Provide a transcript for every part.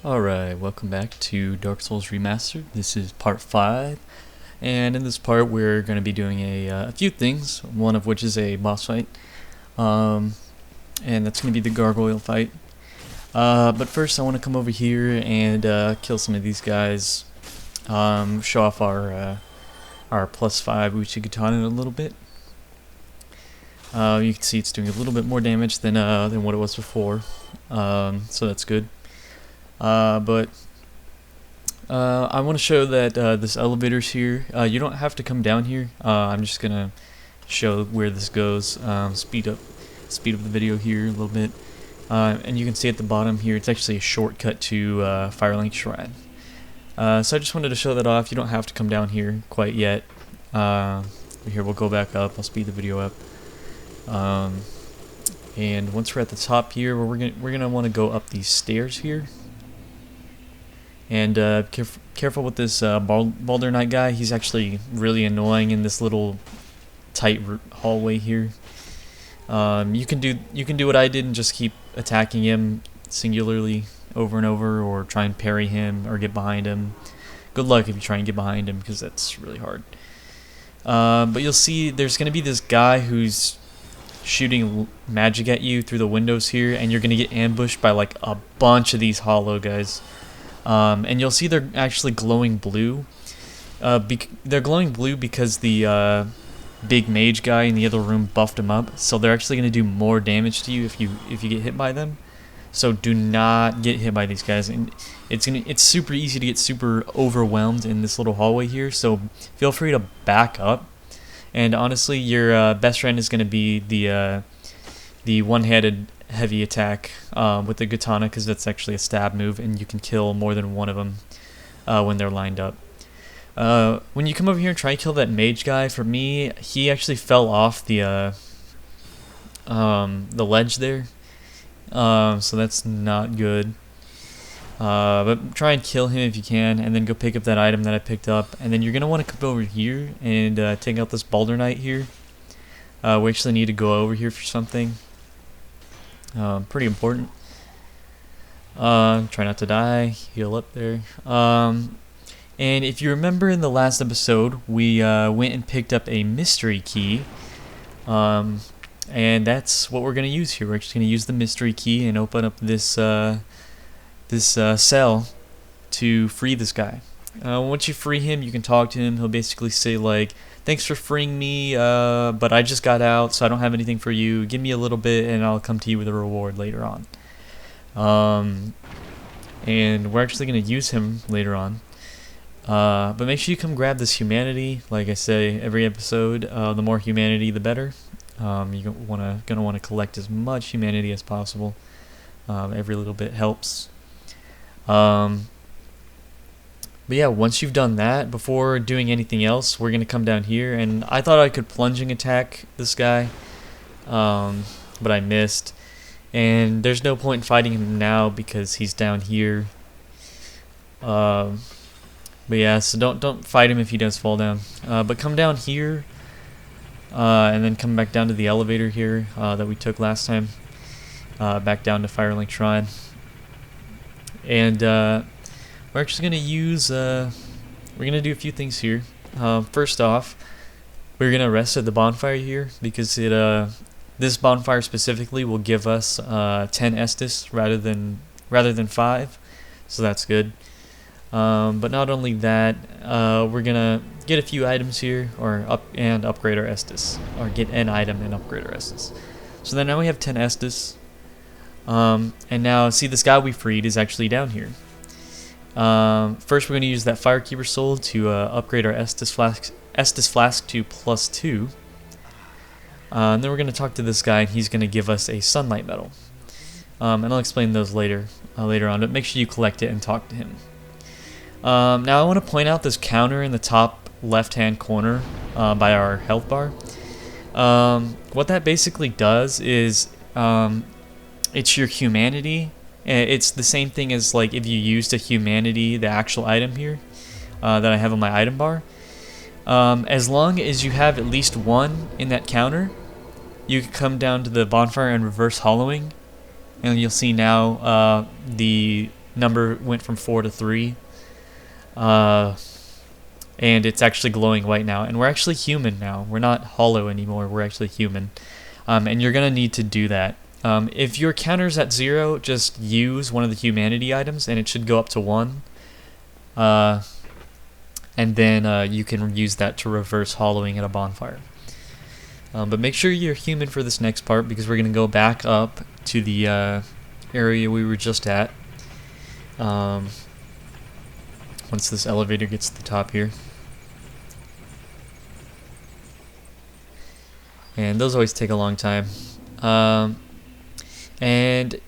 Alright, welcome back to Dark Souls Remastered. This is part 5, and in this part we're going to be doing a few things, one of which is a boss fight, and that's going to be the Gargoyle fight. But first I want to come over here and kill some of these guys, show off our +5 Uchi Katana a little bit. You can see it's doing a little bit more damage than what it was before, so that's good. But I want to show that this elevator's here. You don't have to come down here. I'm just gonna show where this goes. Speed up the video here a little bit, and you can see at the bottom here it's actually a shortcut to Firelink Shrine. So I just wanted to show that off. You don't have to come down here quite yet. Here we'll go back up. I'll speed the video up. And once we're at the top here, we're gonna want to go up these stairs here. And careful with this Boulder Knight guy. He's actually really annoying in this little tight hallway here. You can do what I did and just keep attacking him singularly over and over, or try and parry him or get behind him. Good luck if you try and get behind him, because that's really hard. But you'll see there's going to be this guy who's shooting magic at you through the windows here, and you're going to get ambushed by like a bunch of these hollow guys. And you'll see they're actually glowing blue. They're glowing blue because the big mage guy in the other room buffed them up, so they're actually going to do more damage to you if you get hit by them. So do not get hit by these guys, and it's super easy to get super overwhelmed in this little hallway here. So feel free to back up. And honestly, your best friend is going to be the one-handed heavy attack with the katana, because that's actually a stab move, and you can kill more than one of them when they're lined up. When you come over here and try to kill that mage guy, for me, he actually fell off the ledge there, so that's not good. But try and kill him if you can, and then go pick up that item that I picked up, and then you're gonna want to come over here and take out this Boulder Knight here. We actually need to go over here for something. Pretty important. Try not to die. Heal up there. And if you remember in the last episode, we went and picked up a mystery key. And that's what we're going to use here. We're just going to use the mystery key and open up this cell to free this guy. Once you free him, you can talk to him. He'll basically say like, "Thanks for freeing me, but I just got out, so I don't have anything for you. Give me a little bit, and I'll come to you with a reward later on." And we're actually going to use him later on. But make sure you come grab this humanity. Like I say every episode, the more humanity, the better. You're gonna want to collect as much humanity as possible. Every little bit helps. But yeah, once you've done that, before doing anything else, we're going to come down here. And I thought I could plunging attack this guy, but I missed. And there's no point in fighting him now because he's down here. But yeah, so don't fight him if he does fall down. But come down here, and then come back down to the elevator here that we took last time. Back down to Firelink Shrine. And we're actually going to use, we're going to do a few things here. First off, we're going to rest at the bonfire here, because this bonfire specifically will give us 10 Estus rather than 5, so that's good. But not only that, we're going to get a few items here, or upgrade our Estus, or get an item and upgrade our Estus. So then now we have 10 Estus, and now see this guy we freed is actually down here. First we're going to use that Firekeeper Soul to upgrade our Estus Flask to +2. And then we're going to talk to this guy, and he's going to give us a Sunlight Medal. And I'll explain those later on, but make sure you collect it and talk to him. Now I want to point out this counter in the top left-hand corner by our health bar. What that basically does is it's your humanity. It's the same thing as like if you used a humanity, the actual item here that I have on my item bar. As long as you have at least one in that counter, you can come down to the bonfire and reverse hollowing, and you'll see now the number went from 4 to 3. And it's actually glowing white now. And we're actually human now. We're not hollow anymore. We're actually human. And you're going to need to do that. If your counter's at 0, just use one of the humanity items, and it should go up to 1. And then you can use that to reverse hollowing at a bonfire. But make sure you're human for this next part, because we're going to go back up to the area we were just at. Once this elevator gets to the top here. And those always take a long time. And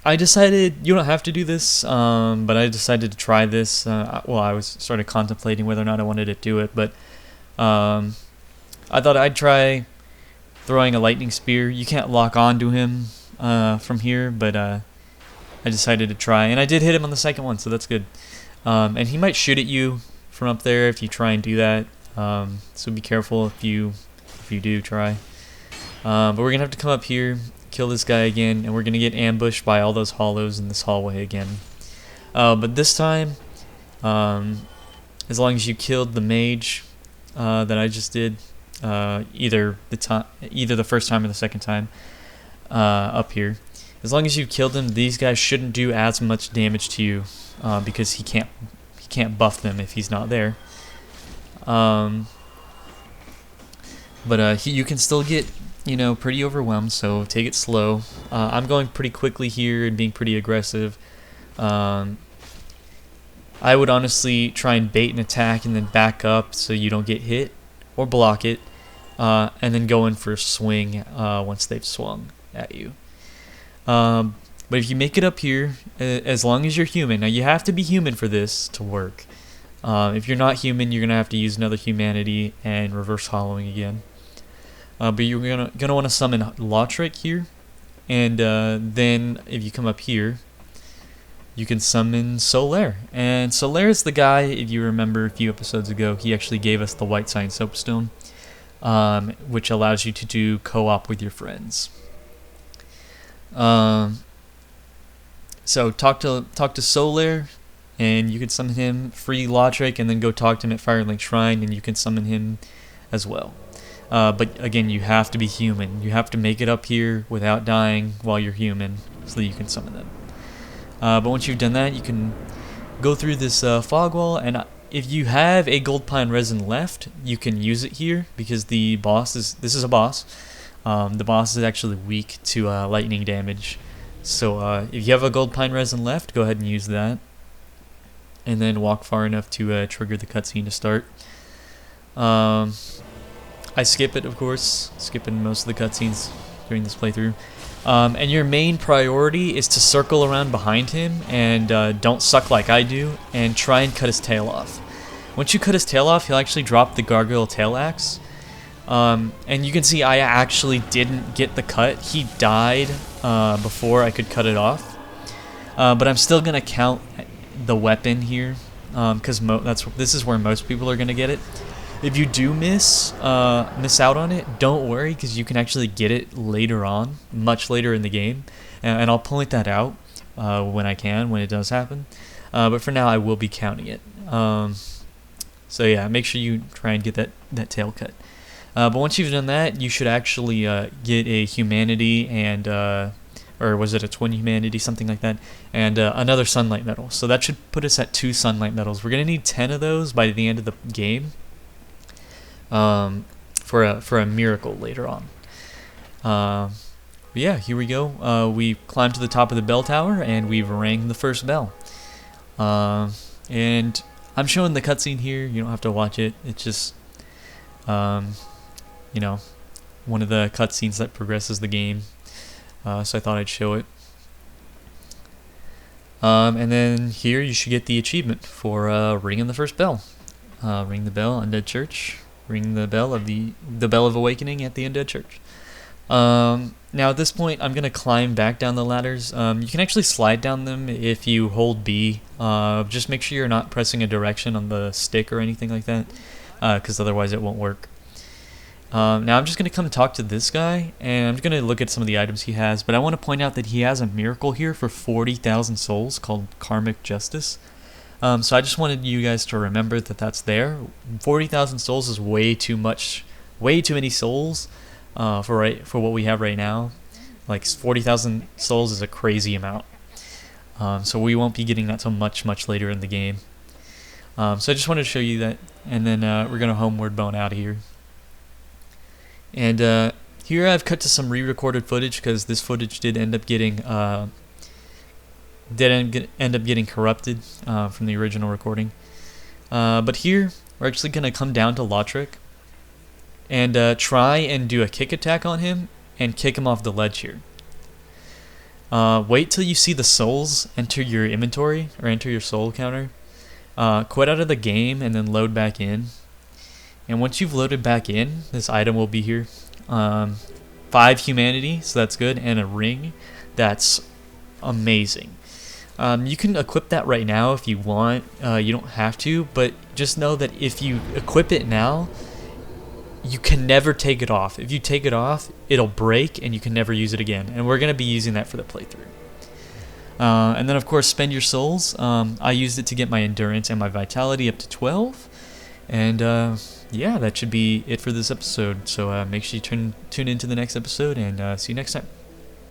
I decided, you don't have to do this, but I decided to try this. Well, I was sort of contemplating whether or not I wanted to do it, but I thought I'd try throwing a lightning spear. You can't lock onto him from here, but I decided to try. And I did hit him on the second one, so that's good. And he might shoot at you from up there if you try and do that. So be careful if you do try. But we're gonna have to come up here, kill this guy again, and we're gonna get ambushed by all those hollows in this hallway again. But this time, as long as you killed the mage that I just did, either the first time or the second time up here, as long as you killed him, these guys shouldn't do as much damage to you because he can't buff them if he's not there. But you can still get, pretty overwhelmed, so take it slow. I'm going pretty quickly here and being pretty aggressive. I would honestly try and bait an attack and then back up so you don't get hit, or block it, and then go in for a swing once they've swung at you. But if you make it up here, as long as you're human, now you have to be human for this to work. If you're not human, you're going to have to use another humanity and reverse hollowing again. But you're gonna want to summon Lautrec here, and then if you come up here, you can summon Solaire. And Solaire is the guy, if you remember a few episodes ago, he actually gave us the White Sign Soapstone, which allows you to do co-op with your friends. So talk to Solaire, and you can summon him, free Lautrec, and then go talk to him at Firelink Shrine, and you can summon him as well. But again, you have to be human. You have to make it up here without dying while you're human, so that you can summon them. But once you've done that, you can go through this fog wall, and if you have a gold pine resin left, you can use it here, because the boss this is a boss. The boss is actually weak to lightning damage. So if you have a gold pine resin left, go ahead and use that, and then walk far enough to trigger the cutscene to start. I skip it, of course, skipping most of the cutscenes during this playthrough. And your main priority is to circle around behind him and don't suck like I do, and try and cut his tail off. Once you cut his tail off, he'll actually drop the Gargoyle tail axe. And you can see I actually didn't get the cut. He died before I could cut it off. But I'm still going to count the weapon here, because this is where most people are going to get it. If you do miss out on it, don't worry, because you can actually get it later on, much later in the game, and I'll point that out when it does happen. But for now, I will be counting it. So yeah, make sure you try and get that tail cut. But once you've done that, you should actually get a humanity and, or was it a twin humanity, something like that, and another sunlight medal. So that should put us at 2 sunlight medals. We're gonna need 10 of those by the end of the game. For a miracle later on. But yeah, here we go. We climbed to the top of the bell tower, and we've rang the first bell. And I'm showing the cutscene here. You don't have to watch it. It's just, one of the cutscenes that progresses the game. So I thought I'd show it. And then here you should get the achievement for ringing the first bell. Ring the bell, Undead Church. Ring the bell of the Bell of Awakening at the Undead Church. Now at this point, I'm gonna climb back down the ladders. You can actually slide down them if you hold B. Just make sure you're not pressing a direction on the stick or anything like that, because otherwise it won't work. Now I'm just going to come talk to this guy, and I'm going to look at some of the items he has, but I want to point out that he has a miracle here for 40,000 souls called Karmic Justice. So I just wanted you guys to remember that that's there. 40,000 souls is way too much, way too many souls for what we have right now. Like 40,000 souls is a crazy amount. So we won't be getting that till much later in the game. So I just wanted to show you that, and then we're going to homeward bone out of here. And here I've cut to some re-recorded footage because this footage did end up getting corrupted from the original recording. But here we're actually going to come down to Lautrec and try and do a kick attack on him and kick him off the ledge here. Wait till you see the souls enter your inventory or enter your soul counter. Quit out of the game and then load back in. And once you've loaded back in, this item will be here. 5 humanity, so that's good, and a ring. That's amazing. You can equip that right now if you want. You don't have to, but just know that if you equip it now, you can never take it off. If you take it off, it'll break and you can never use it again. And we're going to be using that for the playthrough. And then, of course, spend your souls. I used it to get my endurance and my vitality up to 12. And yeah, that should be it for this episode. So make sure you tune into the next episode, and see you next time.